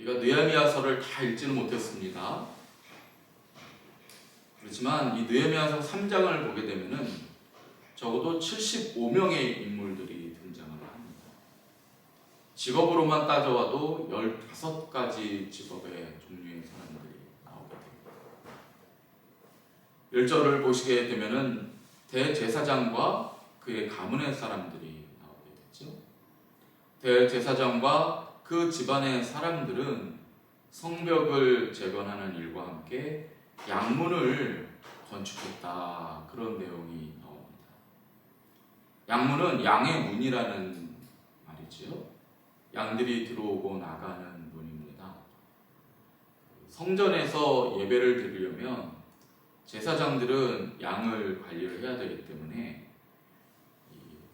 우리가 느헤미야서를 다 읽지는 못했습니다. 그렇지만 이 느헤미야서 3장을 보게 되면은 적어도 75명의 인물들이 등장을 합니다. 직업으로만 따져와도 15가지 직업의 종류의 사람들이 나오게 됩니다. 1절을 보시게 되면은 대제사장과 그의 가문의 사람들이 나오게 되죠. 대제사장과 그 집안의 사람들은 성벽을 재건하는 일과 함께 양문을 건축했다. 그런 내용이 나옵니다. 양문은 양의 문이라는 말이지요. 양들이 들어오고 나가는 문입니다. 성전에서 예배를 드리려면 제사장들은 양을 관리를 해야 되기 때문에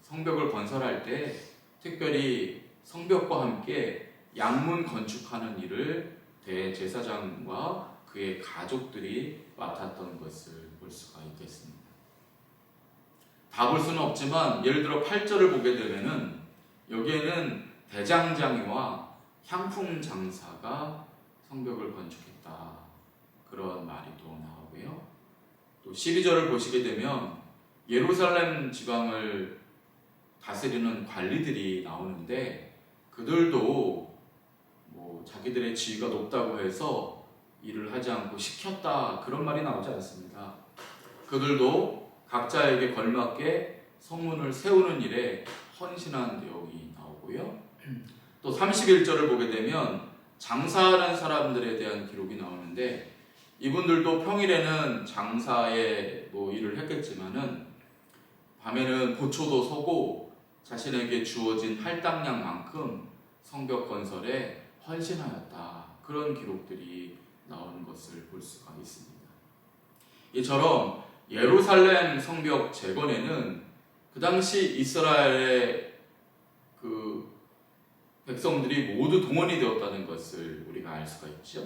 성벽을 건설할 때 특별히 성벽과 함께 양문 건축하는 일을 대제사장과 그의 가족들이 맡았던 것을 볼 수가 있겠습니다. 다 볼 수는 없지만 예를 들어 8절을 보게 되면은 여기에는 대장장이와 향품 장사가 성벽을 건축했다. 그런 말이 또 나오고요. 또 12절을 보시게 되면 예루살렘 지방을 다스리는 관리들이 나오는데 그들도 자기들의 지위가 높다고 해서 일을 하지 않고 시켰다. 그런 말이 나오지 않습니다. 그들도 각자에게 걸맞게 성문을 세우는 일에 헌신한 내용이 나오고요. 또 31절을 보게 되면 장사하는 사람들에 대한 기록이 나오는데 이분들도 평일에는 장사에 일을 했겠지만은 밤에는 보초도 서고 자신에게 주어진 할당량만큼 성벽 건설에 헌신하였다. 그런 기록들이 나오는 것을 볼 수가 있습니다. 이처럼 예루살렘 성벽 재건에는 그 당시 이스라엘의 그 백성들이 모두 동원이 되었다는 것을 우리가 알 수가 있죠.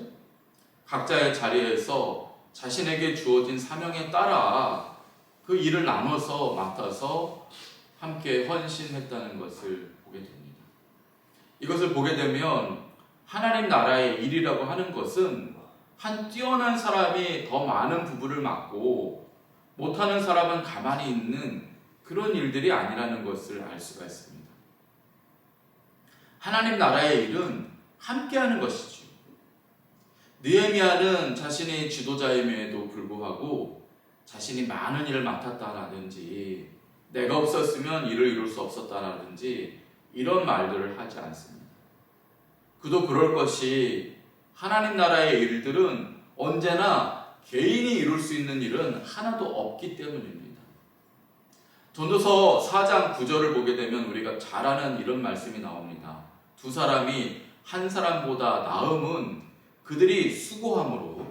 각자의 자리에서 자신에게 주어진 사명에 따라 그 일을 나눠서 맡아서 함께 헌신했다는 것을 보게 됩니다. 이것을 보게 되면 하나님 나라의 일이라고 하는 것은 한 뛰어난 사람이 더 많은 부분을 맡고 못하는 사람은 가만히 있는 그런 일들이 아니라는 것을 알 수가 있습니다. 하나님 나라의 일은 함께하는 것이죠. 느헤미야는 자신이 지도자임에도 불구하고 자신이 많은 일을 맡았다라든지 내가 없었으면 일을 이룰 수 없었다라든지 이런 말들을 하지 않습니다. 그도 그럴 것이 하나님 나라의 일들은 언제나 개인이 이룰 수 있는 일은 하나도 없기 때문입니다. 전도서 4장 9절을 보게 되면 우리가 잘 아는 이런 말씀이 나옵니다. 두 사람이 한 사람보다 나음은 그들이 수고함으로,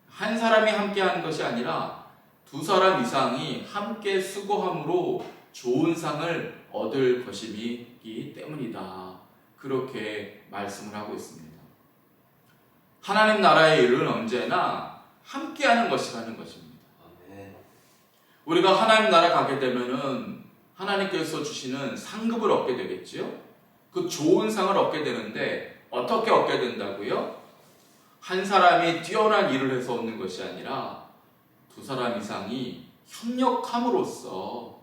한 사람이 함께하는 것이 아니라 두 사람 이상이 함께 수고함으로 좋은 상을 얻을 것이기 때문이다. 그렇게 말씀을 하고 있습니다. 하나님 나라의 일은 언제나 함께하는 것이라는 것입니다. 우리가 하나님 나라 가게 되면은 하나님께서 주시는 상급을 얻게 되겠지요. 그 좋은 상을 얻게 되는데 어떻게 얻게 된다고요? 한 사람이 뛰어난 일을 해서 얻는 것이 아니라 두 사람 이상이 협력함으로써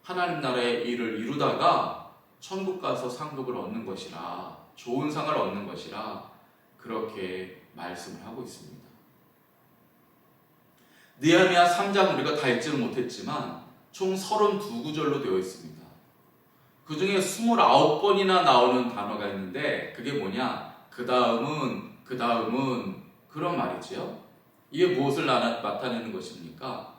하나님 나라의 일을 이루다가 천국 가서 상급을 얻는 것이라, 좋은 상을 얻는 것이라 그렇게 말씀을 하고 있습니다. 느헤미야 3장 우리가 다 읽지는 못했지만 총 32구절로 되어 있습니다. 그 중에 29번이나 나오는 단어가 있는데 그게 뭐냐? 그 다음은 그런 말이지요. 이게 무엇을 나타내는 것입니까?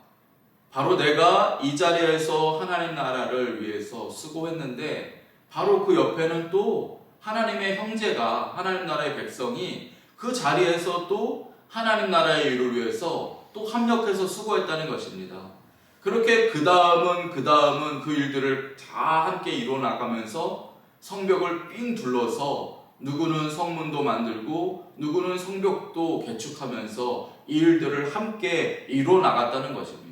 바로 내가 이 자리에서 하나님 나라를 위해서 수고했는데 바로 그 옆에는 또 하나님의 형제가, 하나님 나라의 백성이 그 자리에서 또 하나님 나라의 일을 위해서 또 합력해서 수고했다는 것입니다. 그렇게 그 다음은 그 일들을 다 함께 이뤄나가면서 성벽을 삥 둘러서 누구는 성문도 만들고 누구는 성벽도 개축하면서 이 일들을 함께 이뤄나갔다는 것입니다.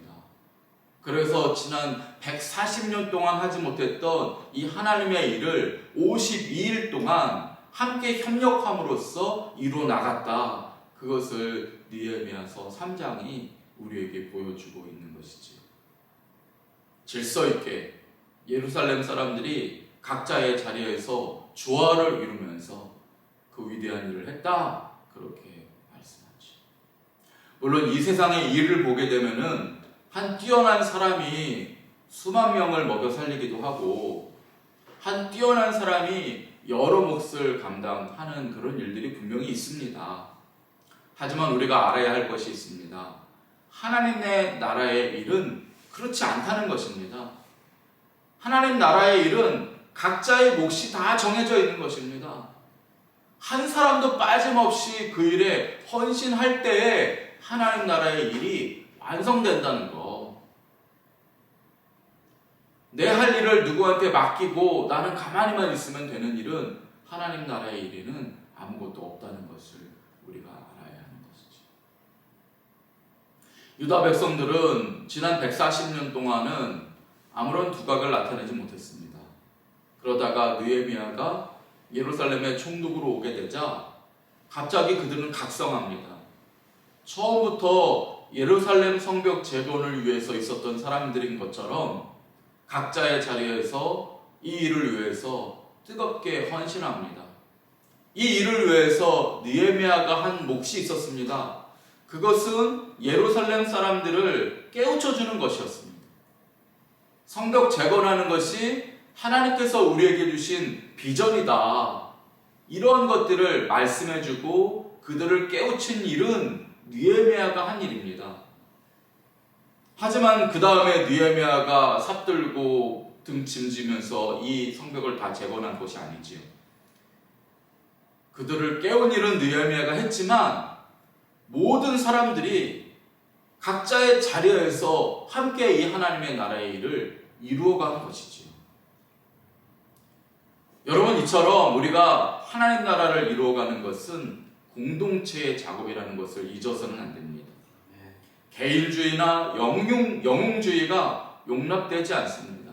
그래서 지난 140년 동안 하지 못했던 이 하나님의 일을 52일 동안 함께 협력함으로써 이루어 나갔다. 그것을 느헤미야서 3장이 우리에게 보여주고 있는 것이지요. 질서 있게 예루살렘 사람들이 각자의 자리에서 조화를 이루면서 그 위대한 일을 했다. 그렇게 말씀하죠. 물론 이 세상의 일을 보게 되면은 한 뛰어난 사람이 수만 명을 먹여 살리기도 하고 한 뛰어난 사람이 여러 몫을 감당하는 그런 일들이 분명히 있습니다. 하지만 우리가 알아야 할 것이 있습니다. 하나님의 나라의 일은 그렇지 않다는 것입니다. 하나님 나라의 일은 각자의 몫이 다 정해져 있는 것입니다. 한 사람도 빠짐없이 그 일에 헌신할 때에 하나님 나라의 일이 완성된다는 거. 내 할 일을 누구한테 맡기고 나는 가만히만 있으면 되는 일은 하나님 나라의 일에는 아무것도 없다는 것을 우리가 알아야 하는 것이죠. 유다 백성들은 지난 140년 동안은 아무런 두각을 나타내지 못했습니다. 그러다가 느헤미야가 예루살렘에 총독으로 오게 되자 갑자기 그들은 각성합니다. 처음부터 예루살렘 성벽 재건을 위해서 있었던 사람들인 것처럼 각자의 자리에서 이 일을 위해서 뜨겁게 헌신합니다. 이 일을 위해서 느헤미야가 한 몫이 있었습니다. 그것은 예루살렘 사람들을 깨우쳐주는 것이었습니다. 성벽 재건하는 것이 하나님께서 우리에게 주신 비전이다. 이러한 것들을 말씀해주고 그들을 깨우친 일은 느헤미야가 한 일입니다. 하지만 그 다음에 느헤미야가 삽들고 등 짐지면서 이 성벽을 다 재건한 것이 아니지요. 그들을 깨운 일은 느헤미야가 했지만 모든 사람들이 각자의 자리에서 함께 이 하나님의 나라의 일을 이루어가는 것이지요. 여러분, 이처럼 우리가 하나님 나라를 이루어가는 것은 공동체의 작업이라는 것을 잊어서는 안 됩니다. 개인주의나 영웅주의가 용납되지 않습니다.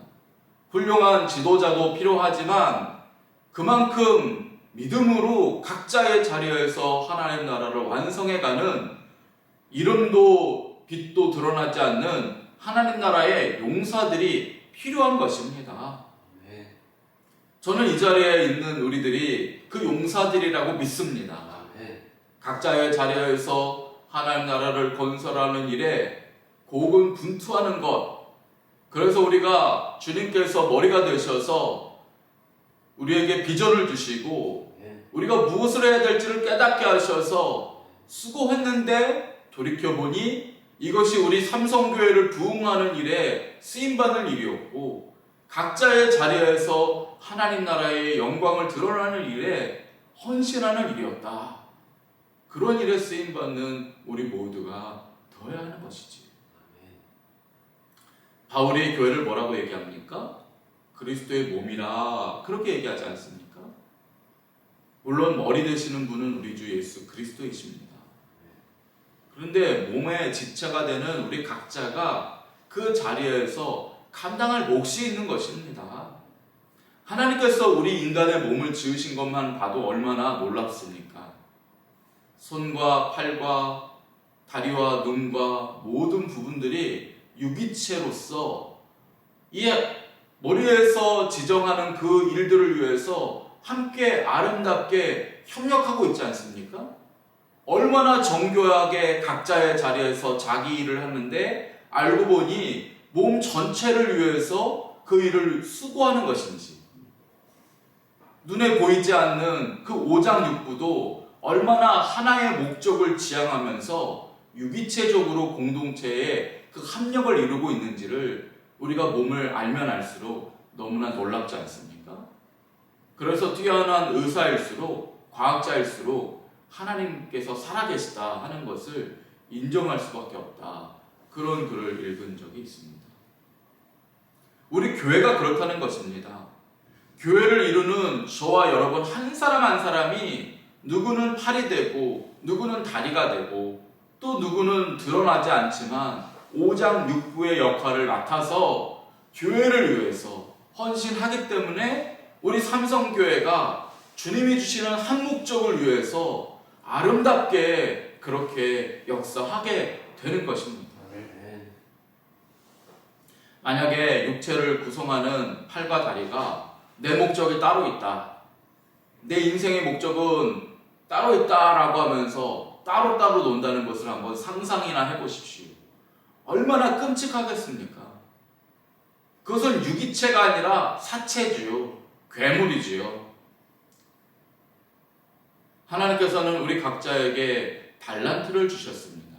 훌륭한 지도자도 필요하지만 그만큼 믿음으로 각자의 자리에서 하나님 나라를 완성해가는 이름도 빛도 드러나지 않는 하나님 나라의 용사들이 필요한 것입니다. 저는 이 자리에 있는 우리들이 그 용사들이라고 믿습니다. 각자의 자리에서 하나님 나라를 건설하는 일에 고군분투하는 것. 그래서 우리가 주님께서 머리가 되셔서 우리에게 비전을 주시고 우리가 무엇을 해야 될지를 깨닫게 하셔서 수고했는데 돌이켜보니 이것이 우리 삼성교회를 부흥하는 일에 쓰임받는 일이었고 각자의 자리에서 하나님 나라의 영광을 드러나는 일에 헌신하는 일이었다. 그런 일에 쓰임받는 우리 모두가 되어야 하는 것이지. 바울이 교회를 뭐라고 얘기합니까? 그리스도의 몸이라 그렇게 얘기하지 않습니까? 물론 머리 되시는 분은 우리 주 예수 그리스도이십니다. 그런데 몸의 지체가 되는 우리 각자가 그 자리에서 감당할 몫이 있는 것입니다. 하나님께서 우리 인간의 몸을 지으신 것만 봐도 얼마나 놀랍습니까? 손과 팔과 다리와 눈과 모든 부분들이 유기체로서 이 머리에서 지정하는 그 일들을 위해서 함께 아름답게 협력하고 있지 않습니까? 얼마나 정교하게 각자의 자리에서 자기 일을 하는데 알고 보니 몸 전체를 위해서 그 일을 수고하는 것인지, 눈에 보이지 않는 그 오장육부도 얼마나 하나의 목적을 지향하면서 유기체적으로 공동체에 그 합력을 이루고 있는지를 우리가 몸을 알면 알수록 너무나 놀랍지 않습니까? 그래서 뛰어난 의사일수록 과학자일수록 하나님께서 살아계시다 하는 것을 인정할 수밖에 없다. 그런 글을 읽은 적이 있습니다. 우리 교회가 그렇다는 것입니다. 교회를 이루는 저와 여러분 한 사람 한 사람이 누구는 팔이 되고 누구는 다리가 되고 또 누구는 드러나지 않지만 오장육부의 역할을 맡아서 교회를 위해서 헌신하기 때문에 우리 삼성교회가 주님이 주시는 한 목적을 위해서 아름답게 그렇게 역사하게 되는 것입니다. 만약에 육체를 구성하는 팔과 다리가 내 목적이 따로 있다, 내 인생의 목적은 따로 있다라고 하면서 따로따로 논다는 것을 한번 상상이나 해보십시오. 얼마나 끔찍하겠습니까? 그것은 유기체가 아니라 사체지요. 괴물이지요. 하나님께서는 우리 각자에게 달란트를 주셨습니다.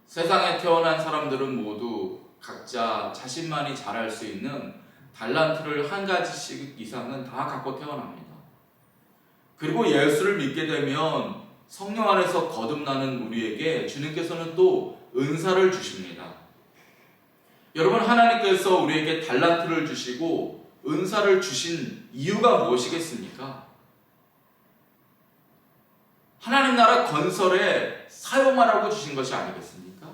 세상에 태어난 사람들은 모두 각자 자신만이 잘할 수 있는 달란트를 한 가지씩 이상은 다 갖고 태어납니다. 그리고 예수를 믿게 되면 성령 안에서 거듭나는 우리에게 주님께서는 또 은사를 주십니다. 여러분, 하나님께서 우리에게 달란트를 주시고 은사를 주신 이유가 무엇이겠습니까? 하나님 나라 건설에 사용하라고 주신 것이 아니겠습니까?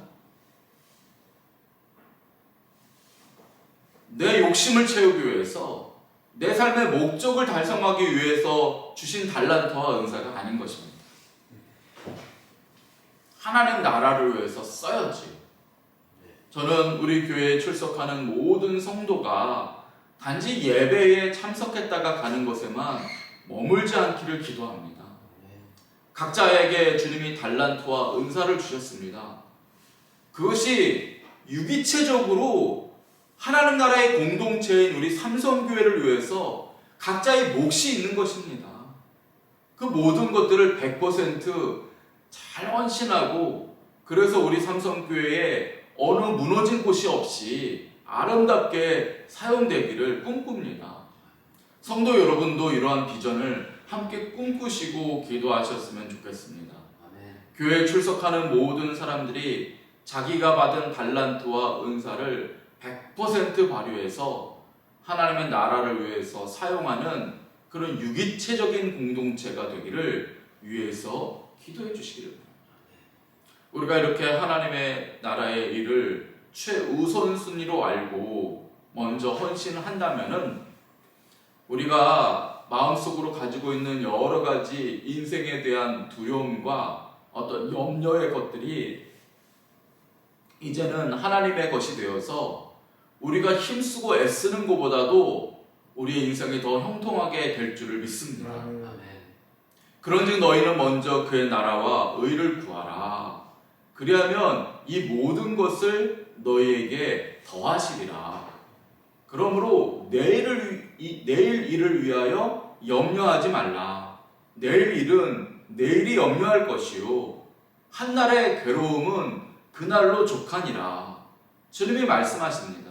내 욕심을 채우기 위해서, 내 삶의 목적을 달성하기 위해서 주신 달란트와 은사가 아닌 것입니다. 하나님 나라를 위해서 써야지. 저는 우리 교회에 출석하는 모든 성도가 단지 예배에 참석했다가 가는 것에만 머물지 않기를 기도합니다. 각자에게 주님이 달란트와 은사를 주셨습니다. 그것이 유기체적으로 하나님 나라의 공동체인 우리 삼성교회를 위해서 각자의 몫이 있는 것입니다. 그 모든 것들을 100% 잘 헌신하고, 그래서 우리 삼성교회에 어느 무너진 곳이 없이 아름답게 사용되기를 꿈꿉니다. 성도 여러분도 이러한 비전을 함께 꿈꾸시고 기도하셨으면 좋겠습니다. 교회에 출석하는 모든 사람들이 자기가 받은 달란트와 은사를 100% 발휘해서 하나님의 나라를 위해서 사용하는 그런 유기체적인 공동체가 되기를 위해서 기도해 주시기를 바랍니다. 우리가 이렇게 하나님의 나라의 일을 최우선순위로 알고 먼저 헌신을 한다면은 우리가 마음속으로 가지고 있는 여러 가지 인생에 대한 두려움과 어떤 염려의 것들이 이제는 하나님의 것이 되어서 우리가 힘쓰고 애쓰는 것보다도 우리의 인생이 더 형통하게 될 줄을 믿습니다. 그런즉 너희는 먼저 그의 나라와 의를 구하라. 그리하면 이 모든 것을 너희에게 더하시리라. 그러므로 내일 일을 위하여 염려하지 말라. 내일 일은 내일이 염려할 것이요 한날의 괴로움은 그날로 족하니라. 주님이 말씀하십니다.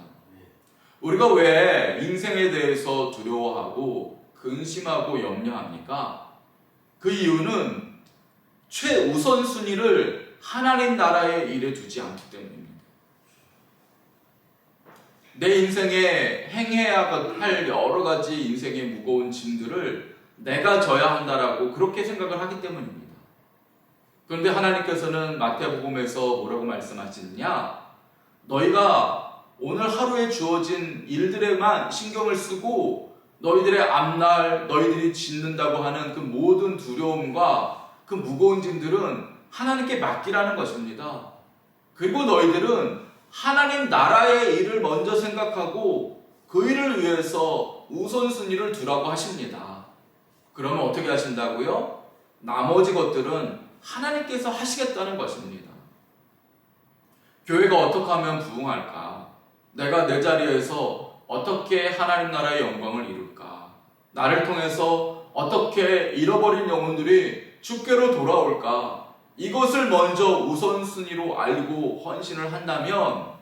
우리가 왜 인생에 대해서 두려워하고 근심하고 염려합니까? 그 이유는 최우선순위를 하나님 나라의 일에 두지 않기 때문입니다. 내 인생에 행해야 할 여러 가지 인생의 무거운 짐들을 내가 져야 한다라고 그렇게 생각을 하기 때문입니다. 그런데 하나님께서는 마태복음에서 뭐라고 말씀하시느냐? 너희가 오늘 하루에 주어진 일들에만 신경을 쓰고 너희들의 앞날, 너희들이 짓는다고 하는 그 모든 두려움과 그 무거운 짐들은 하나님께 맡기라는 것입니다. 그리고 너희들은 하나님 나라의 일을 먼저 생각하고 그 일을 위해서 우선순위를 두라고 하십니다. 그러면 어떻게 하신다고요? 나머지 것들은 하나님께서 하시겠다는 것입니다. 교회가 어떻게 하면 부흥할까? 내가 내 자리에서 어떻게 하나님 나라의 영광을 이룰까? 나를 통해서 어떻게 잃어버린 영혼들이 주께로 돌아올까? 이것을 먼저 우선순위로 알고 헌신을 한다면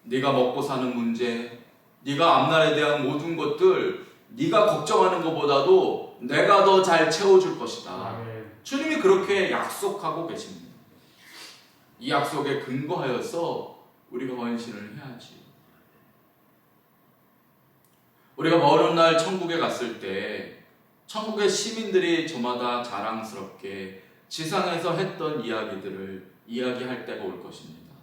네가 먹고 사는 문제, 네가 앞날에 대한 모든 것들, 네가 걱정하는 것보다도 내가 더 잘 채워줄 것이다. 주님이 그렇게 약속하고 계십니다. 이 약속에 근거하여서 우리가 헌신을 해야지. 우리가 먼 날 천국에 갔을 때 천국의 시민들이 저마다 자랑스럽게 지상에서 했던 이야기들을 이야기할 때가 올 것입니다.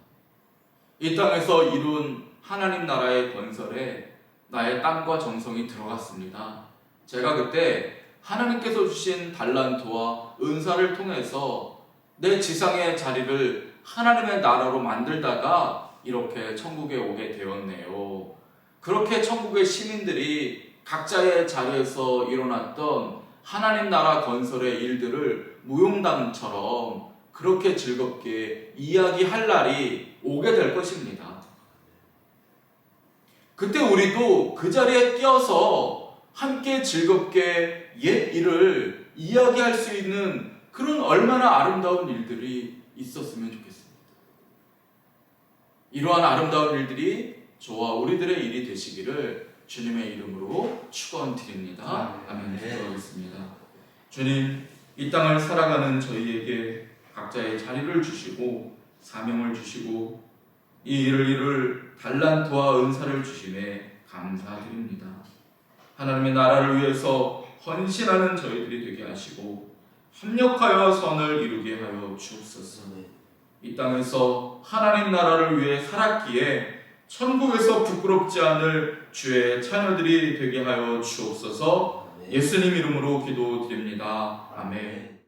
이 땅에서 이룬 하나님 나라의 건설에 나의 땀과 정성이 들어갔습니다. 제가 그때 하나님께서 주신 달란트와 은사를 통해서 내 지상의 자리를 하나님의 나라로 만들다가 이렇게 천국에 오게 되었네요. 그렇게 천국의 시민들이 각자의 자리에서 일어났던 하나님 나라 건설의 일들을 무용담처럼 그렇게 즐겁게 이야기할 날이 오게 될 것입니다. 그때 우리도 그 자리에 끼어서 함께 즐겁게 옛 일을 이야기할 수 있는 그런 얼마나 아름다운 일들이 있었으면 좋겠습니다. 이러한 아름다운 일들이 저와 우리들의 일이 되시기를 주님의 이름으로 축원드립니다. 아멘. 기도하겠습니다. 주님, 이 땅을 살아가는 저희에게 각자의 자리를 주시고 사명을 주시고 이 일을 이룰 달란트와 은사를 주심에 감사드립니다. 하나님의 나라를 위해서 헌신하는 저희들이 되게 하시고 협력하여 선을 이루게 하여 주옵소서. 이 땅에서 하나님 나라를 위해 살았기에 천국에서 부끄럽지 않을 주의 자녀들이 되게 하여 주옵소서. 예수님 이름으로 기도드립니다. 아멘.